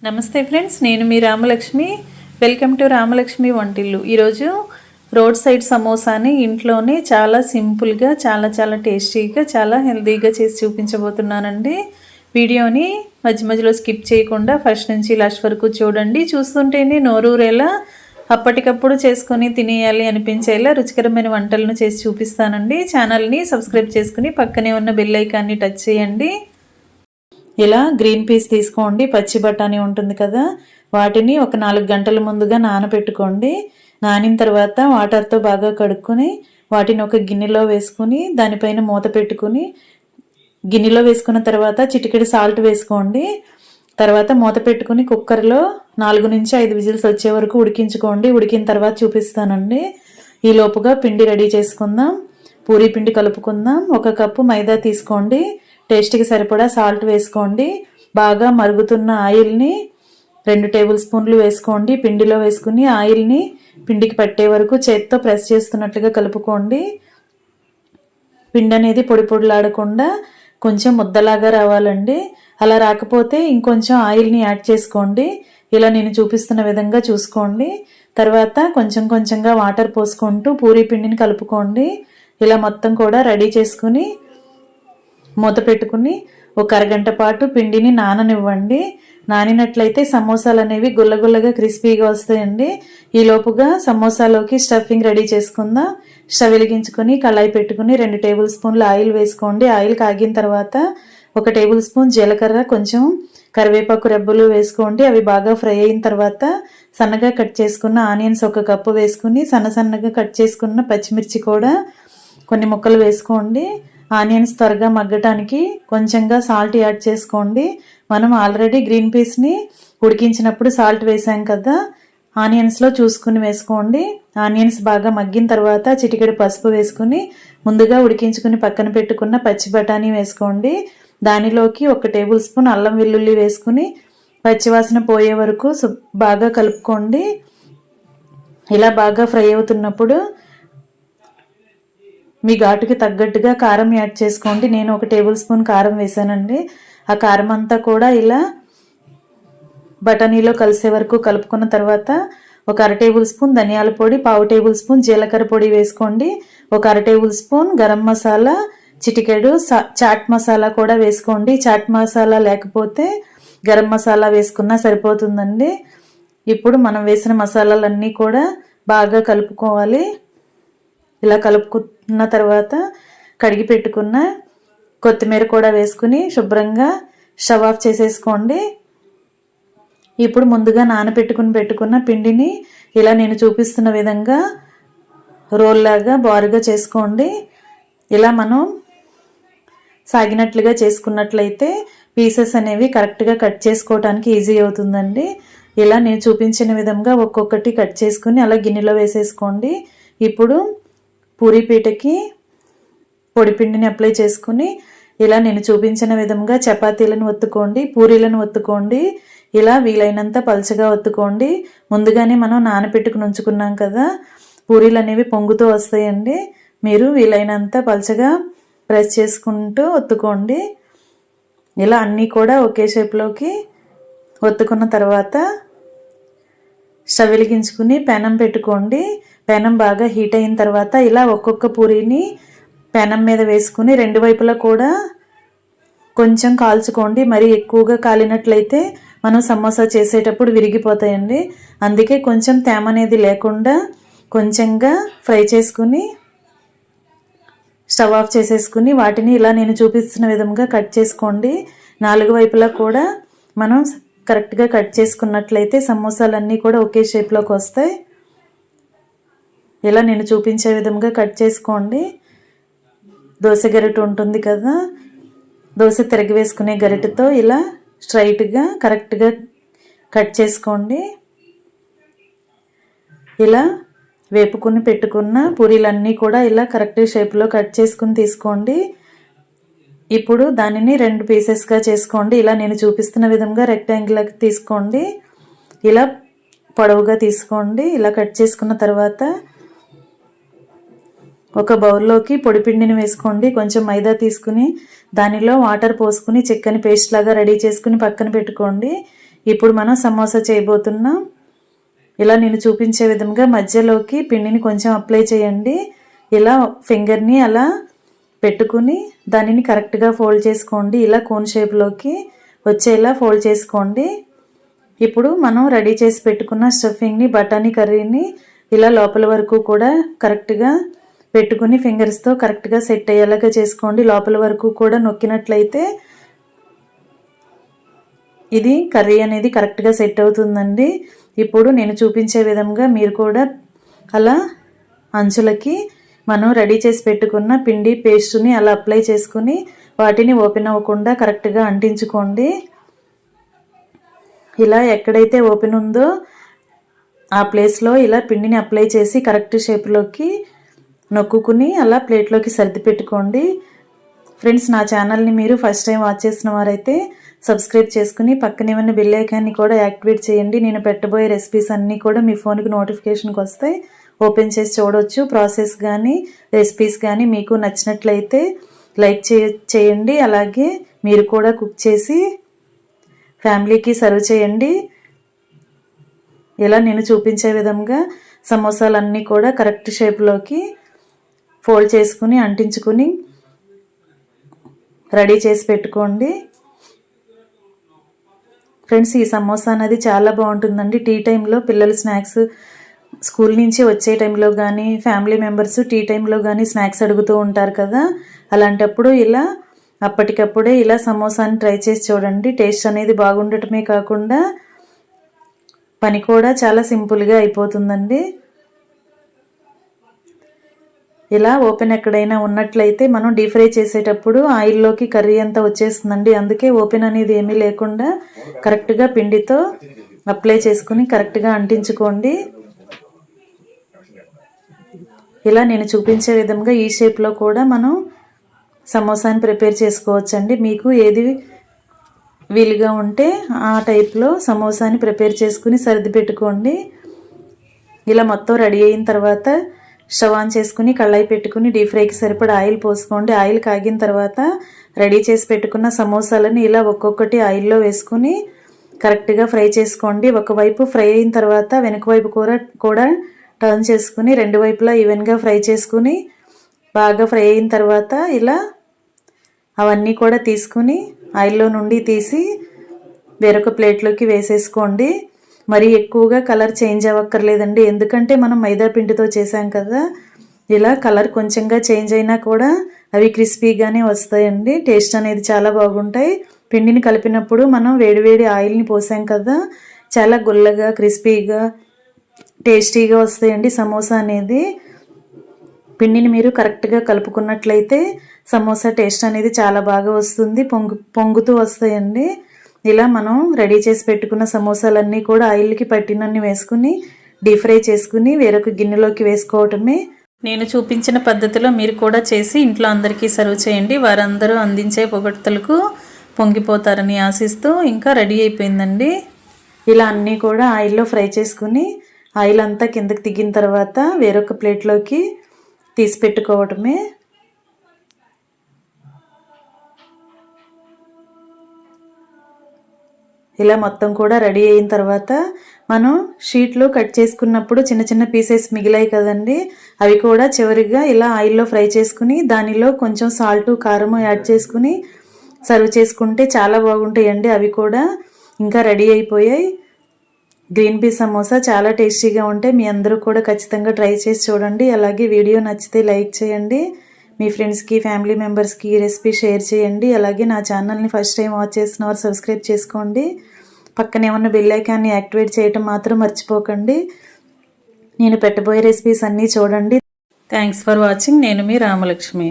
నమస్తే ఫ్రెండ్స్, నేను మీ రామలక్ష్మి. వెల్కమ్ టు రామలక్ష్మి వంటిల్లు. ఈరోజు రోడ్ సైడ్ సమోసాని ఇంట్లోనే చాలా సింపుల్గా, చాలా టేస్టీగా, చాలా హెల్తీగా చేసి చూపించబోతున్నానండి. వీడియోని మధ్య మధ్యలో స్కిప్ చేయకుండా ఫస్ట్ నుంచి లాస్ట్ వరకు చూడండి. చూస్తుంటేనే నోరూరేలా, అప్పటికప్పుడు చేసుకొని తినేయాలి అనిపించేలా రుచికరమైన వంటలను చేసి చూపిస్తానండి. ఛానల్ని సబ్స్క్రైబ్ చేసుకుని పక్కనే ఉన్న బెల్ ఐకాన్ని టచ్ చేయండి. ఇలా గ్రీన్ పీస్ తీసుకోండి. పచ్చి బఠానీ ఉంటుంది కదా, వాటిని ఒక 4 గంటల ముందుగా నానబెట్టుకోండి. నానిన తర్వాత వాటర్తో బాగా కడుక్కొని వాటిని ఒక గిన్నెలో వేసుకుని దానిపైన మూత పెట్టుకుని, గిన్నెలో వేసుకున్న తర్వాత చిటికెడు సాల్ట్ వేసుకోండి. తర్వాత మూత పెట్టుకుని కుక్కర్లో 4 నుంచి 5 విజిల్స్ వచ్చే వరకు ఉడికించుకోండి. ఉడికిన తర్వాత చూపిస్తానండి. ఈ లోపుగా పిండి రెడీ చేసుకుందాం. పూరీ పిండి కలుపుకుందాం. 1 కప్పు మైదా తీసుకోండి. టేస్ట్కి సరిపడా సాల్ట్ వేసుకోండి. బాగా మరుగుతున్న ఆయిల్ని 2 టేబుల్ స్పూన్లు వేసుకోండి. పిండిలో వేసుకుని ఆయిల్ని పిండికి పట్టే వరకు చేత్తో ప్రెస్ చేస్తున్నట్లుగా కలుపుకోండి. పిండి అనేది పొడి పొడిలాడకుండా కొంచెం ముద్దలాగా రావాలండి. అలా రాకపోతే ఇంకొంచెం ఆయిల్ని యాడ్ చేసుకోండి. ఇలా నేను చూపిస్తున్న విధంగా చూసుకోండి. తర్వాత కొంచెంగా వాటర్ పోసుకుంటూ పూరీ పిండిని కలుపుకోండి. ఇలా మొత్తం కూడా రెడీ చేసుకుని మూత పెట్టుకుని ఒక అరగంట పాటు పిండిని నాననివ్వండి. నానినట్లయితే సమోసాలు అనేవి గుల్లగుల్లగా క్రిస్పీగా వస్తాయండి. ఈ లోపుగా సమోసాలోకి స్టఫింగ్ రెడీ చేసుకుందాం. స్టవ్ వెలిగించుకొని కళాయి పెట్టుకుని 2 టేబుల్ స్పూన్లు ఆయిల్ వేసుకోండి. ఆయిల్ కాగిన తర్వాత 1 టేబుల్ స్పూన్ జీలకర్ర, కొంచెం కరివేపాకు రెబ్బలు వేసుకోండి. అవి బాగా ఫ్రై అయిన తర్వాత సన్నగా కట్ చేసుకున్న ఆనియన్స్ 1 కప్పు వేసుకుని సన్నగా కట్ చేసుకున్న పచ్చిమిర్చి కూడా కొన్ని ముక్కలు వేసుకోండి. ఆనియన్స్ త్వరగా మగ్గటానికి కొంచెంగా సాల్ట్ యాడ్ చేసుకోండి. మనం ఆల్రెడీ గ్రీన్ పీస్ని ఉడికించినప్పుడు సాల్ట్ వేసాం కదా, ఆనియన్స్లో చూసుకుని వేసుకోండి. ఆనియన్స్ బాగా మగ్గిన తర్వాత చిటికెడు పసుపు వేసుకుని ముందుగా ఉడికించుకుని పక్కన పెట్టుకున్న పచ్చి బఠానీ వేసుకోండి. దానిలోకి 1 టేబుల్ స్పూన్ అల్లం వెల్లుల్లి వేసుకుని పచ్చివాసన పోయే వరకు బాగా కలుపుకోండి. ఇలా బాగా ఫ్రై అవుతున్నప్పుడు మీ ఘాటుకి తగ్గట్టుగా కారం యాడ్ చేసుకోండి. నేను 1 టేబుల్ స్పూన్ కారం వేసానండి. ఆ కారం అంతా కూడా ఇలా బఠానీలో కలిసే వరకు కలుపుకున్న తర్వాత 1/2 టేబుల్ స్పూన్ ధనియాల పొడి, 1/2 టేబుల్ స్పూన్ జీలకర్ర పొడి వేసుకోండి. 1/2 టేబుల్ స్పూన్ గరం మసాలా, చిటికెడు చాట్ మసాలా కూడా వేసుకోండి. చాట్ మసాలా లేకపోతే గరం మసాలా వేసుకున్నా సరిపోతుందండి. ఇప్పుడు మనం వేసిన మసాలాలన్నీ కూడా బాగా కలుపుకోవాలి. ఇలా కలుపుకున్న తర్వాత కడిగి పెట్టుకున్న కొత్తిమీర కూడా వేసుకుని శుభ్రంగా స్టవ్ ఆఫ్ చేసేసుకోండి. ఇప్పుడు ముందుగా పెట్టుకున్న పిండిని ఇలా నేను చూపిస్తున్న విధంగా రోల్ లాగా బారుగా చేసుకోండి. ఇలా మనం సాగినట్లుగా చేసుకున్నట్లయితే పీసెస్ అనేవి కరెక్ట్గా కట్ చేసుకోవడానికి ఈజీ అవుతుందండి. ఇలా నేను చూపించిన విధంగా ఒక్కొక్కటి కట్ చేసుకుని అలా గిన్నెలో వేసేసుకోండి. ఇప్పుడు పూరీ పీటకి పొడిపిండిని అప్లై చేసుకుని ఇలా నేను చూపించిన విధంగా చపాతీలను ఒత్తుకోండి, పూరీలను ఒత్తుకోండి. ఇలా వీలైనంత పలుచగా ఒత్తుకోండి. ముందుగానే మనం నానబెట్టుకుని ఉంచుకున్నాం కదా, పూరీలు అనేవి పొంగుతూ వస్తాయండి. మీరు వీలైనంత పలుచగా ప్రెస్ చేసుకుంటూ ఒత్తుకోండి. ఇలా అన్నీ కూడా ఒకే షేప్లోకి ఒత్తుకున్న తర్వాత స్టవ్ వెలిగించుకుని పెనం పెట్టుకోండి. పెనం బాగా హీట్ అయిన తర్వాత ఇలా ఒక్కొక్క పూరీని పెనం మీద వేసుకుని 2 వైపులా కూడా కొంచెం కాల్చుకోండి. మరి ఎక్కువగా కాలినట్లయితే మనం సమోసా చేసేటప్పుడు విరిగిపోతాయండి. అందుకే కొంచెం తేమ అనేది లేకుండా కొంచెంగా ఫ్రై చేసుకుని స్టవ్ ఆఫ్ చేసేసుకుని వాటిని ఇలా నేను చూపిస్తున్న విధంగా కట్ చేసుకోండి. 4 వైపులా కూడా మనం కరెక్ట్గా కట్ చేసుకున్నట్లయితే సమోసాలన్నీ కూడా ఒకే షేప్లోకి వస్తాయి. ఇలా నేను చూపించే విధంగా కట్ చేసుకోండి. దోశ గరిటె ఉంటుంది కదా, దోశ తిరగి వేసుకునే గరిటెతో ఇలా స్ట్రైట్గా కరెక్ట్గా కట్ చేసుకోండి. ఇలా వేపుకుని పెట్టుకున్న పూరీలన్నీ కూడా ఇలా కరెక్ట్ షేప్లో కట్ చేసుకుని తీసుకోండి. ఇప్పుడు దానిని 2 పీసెస్గా చేసుకోండి. ఇలా నేను చూపిస్తున్న విధంగా రెక్టాంగిల్గా తీసుకోండి. ఇలా పొడవుగా తీసుకోండి. ఇలా కట్ చేసుకున్న తర్వాత ఒక బౌల్లోకి పొడిపిండిని వేసుకోండి. కొంచెం మైదా తీసుకుని దానిలో వాటర్ పోసుకుని చిక్కని పేస్ట్ లాగా రెడీ చేసుకుని పక్కన పెట్టుకోండి. ఇప్పుడు మనం సమోసా చేయబోతున్నాం. ఇలా నేను చూపించే విధంగా మధ్యలోకి పిండిని కొంచెం అప్లై చేయండి. ఇలా ఫింగర్ని అలా పెట్టుకుని దానిని కరెక్ట్గా ఫోల్డ్ చేసుకోండి. ఇలా కోన్ షేప్లోకి వచ్చేలా ఫోల్డ్ చేసుకోండి. ఇప్పుడు మనం రెడీ చేసి పెట్టుకున్న స్టఫింగ్ని, బఠానీ కర్రీని ఇలా లోపల వరకు కూడా కరెక్ట్గా పెట్టుకుని ఫింగర్స్తో కరెక్ట్గా సెట్ అయ్యేలాగా చేసుకోండి. లోపల వరకు కూడా నొక్కినట్లయితే ఇది కర్రీ అనేది కరెక్ట్గా సెట్ అవుతుందండి. ఇప్పుడు నేను చూపించే విధంగా మీరు కూడా అలా అంచులకి మనం రెడీ చేసి పెట్టుకున్న పిండి పేస్ట్ని అలా అప్లై చేసుకుని వాటిని ఓపెన్ అవ్వకుండా కరెక్ట్గా అంటించుకోండి. ఇలా ఎక్కడైతే ఓపెన్ ఉందో ఆ ప్లేస్లో ఇలా పిండిని అప్లై చేసి కరెక్ట్ షేప్లోకి నొక్కుని అలా ప్లేట్లోకి సర్ది పెట్టుకోండి. ఫ్రెండ్స్, నా ఛానల్ని మీరు ఫస్ట్ టైం వాచ్ చేసిన వారైతే సబ్స్క్రైబ్ చేసుకుని పక్కనే ఉన్న బెల్ ఐకాన్ని కూడా యాక్టివేట్ చేయండి. నేను పెట్టబోయే రెసిపీస్ అన్నీ కూడా మీ ఫోన్కి నోటిఫికేషన్కి వస్తాయి. ఓపెన్ చేసి చూడవచ్చు. ప్రాసెస్ కానీ రెసిపీస్ కానీ మీకు నచ్చినట్లయితే లైక్ చేయండి. అలాగే మీరు కూడా కుక్ చేసి ఫ్యామిలీకి సర్వ్ చేయండి. ఇలా నేను చూపించే విధంగా సమోసాలన్నీ కూడా కరెక్ట్ షేప్లోకి ఫోల్డ్ చేసుకుని అంటించుకుని రెడీ చేసి పెట్టుకోండి. ఫ్రెండ్స్, ఈ సమోసా అనేది చాలా బాగుంటుందండి. టీ టైంలో పిల్లలు స్నాక్స్ స్కూల్ నుంచి వచ్చే టైంలో కానీ ఫ్యామిలీ మెంబర్స్ టీ టైంలో కానీ స్నాక్స్ అడుగుతూ ఉంటారు కదా, అలాంటప్పుడు ఇలా అప్పటికప్పుడే ఇలా సమోసాని ట్రై చేసి చూడండి. టేస్ట్ అనేది బాగుండటమే కాకుండా పని కూడా చాలా సింపుల్గా అయిపోతుందండి. ఇలా ఓపెన్ ఎక్కడైనా ఉన్నట్లయితే మనం డీప్ ఫ్రై చేసేటప్పుడు ఆయిల్లోకి కర్రీ అంతా వచ్చేస్తుందండి. అందుకే ఓపెన్ అనేది ఏమీ లేకుండా కరెక్ట్గా పిండితో అప్లై చేసుకుని కరెక్ట్గా అంటించుకోండి. ఇలా నేను చూపించే విధంగా ఈ షేప్లో కూడా మనం సమోసాని ప్రిపేర్ చేసుకోవచ్చండి. మీకు ఏది వీలుగా ఉంటే ఆ టైప్లో సమోసాని ప్రిపేర్ చేసుకుని సర్ది పెట్టుకోండి. ఇలా మొత్తం రెడీ అయిన తర్వాత స్టవ్ ఆన్ చేసుకుని కళాయి పెట్టుకుని డీప్ ఫ్రైకి సరిపడా ఆయిల్ పోసుకోండి. ఆయిల్ కాగిన తర్వాత రెడీ చేసి పెట్టుకున్న సమోసాలని ఇలా ఒక్కొక్కటి ఆయిల్లో వేసుకుని కరెక్ట్గా ఫ్రై చేసుకోండి. ఒకవైపు ఫ్రై అయిన తర్వాత వెనుక వైపు కూడా టర్న్ చేసుకుని రెండు వైపులా ఈవెన్గా ఫ్రై చేసుకుని బాగా ఫ్రై అయిన తర్వాత ఇలా అవన్నీ కూడా తీసుకుని ఆయిల్లో నుండి తీసి వేరొక ప్లేట్లోకి వేసేసుకోండి. మరి ఎక్కువగా కలర్ చేంజ్ అవ్వక్కర్లేదండి, ఎందుకంటే మనం మైదా పిండితో చేసాం కదా. ఇలా కలర్ కొంచెంగా చేంజ్ అయినా కూడా అవి క్రిస్పీగానే వస్తాయండి. టేస్ట్ అనేది చాలా బాగుంటాయి. పిండిని కలిపినప్పుడు మనం వేడివేడి ఆయిల్ని పోసాం కదా, చాలా గుల్లగా క్రిస్పీగా టేస్టీగా వస్తాయండి సమోసా అనేది. పిండిని మీరు కరెక్ట్గా కలుపుకున్నట్లయితే సమోసా టేస్ట్ అనేది చాలా బాగా వస్తుంది, పొంగుతూ వస్తాయండి. ఇలా మనం రెడీ చేసి పెట్టుకున్న సమోసాలన్నీ కూడా ఆయిల్కి పట్టినన్ని వేసుకుని డీప్ ఫ్రై చేసుకుని వేరొక గిన్నెలోకి వేసుకోవటమే. నేను చూపించిన పద్ధతిలో మీరు కూడా చేసి ఇంట్లో అందరికీ సర్వ్ చేయండి. వారందరూ అందించే పొగడ్తలకు పొంగిపోతారని ఆశిస్తూ ఇంకా రెడీ అయిపోయిందండి. ఇలా అన్నీ కూడా ఆయిల్లో ఫ్రై చేసుకుని ఆయిల్ అంతా కిందకి దిగిన తర్వాత వేరొక ప్లేట్లోకి తీసి పెట్టుకోవటమే. ఇలా మొత్తం కూడా రెడీ అయిన తర్వాత మనం షీట్లు కట్ చేసుకున్నప్పుడు చిన్న చిన్న పీసెస్ మిగిలాయి కదండి, అవి కూడా చివరిగా ఇలా ఆయిల్లో ఫ్రై చేసుకుని దానిలో కొంచెం సాల్ట్ కారం యాడ్ చేసుకుని సర్వ్ చేసుకుంటే చాలా బాగుంటాయండి. అవి కూడా ఇంకా రెడీ అయిపోయాయి. గ్రీన్ పీస్ సమోసా చాలా టేస్టీగా ఉంటాయి. మీ అందరూ కూడా ఖచ్చితంగా ట్రై చేసి చూడండి. అలాగే వీడియో నచ్చితే లైక్ చేయండి. మీ ఫ్రెండ్స్కి ఫ్యామిలీ మెంబర్స్కి ఈ రెసిపీ షేర్ చేయండి. అలాగే నా ఛానల్ని ఫస్ట్ టైం వాచ్ చేసిన వారు సబ్స్క్రైబ్ చేసుకోండి. పక్కనే ఉన్న బెల్ ఐకాన్ని యాక్టివేట్ చేయటం మాత్రం మర్చిపోకండి. నేను పెట్టబోయే రెసిపీస్ అన్నీ చూడండి. Thanks for watching. నేను మీ రామలక్ష్మి.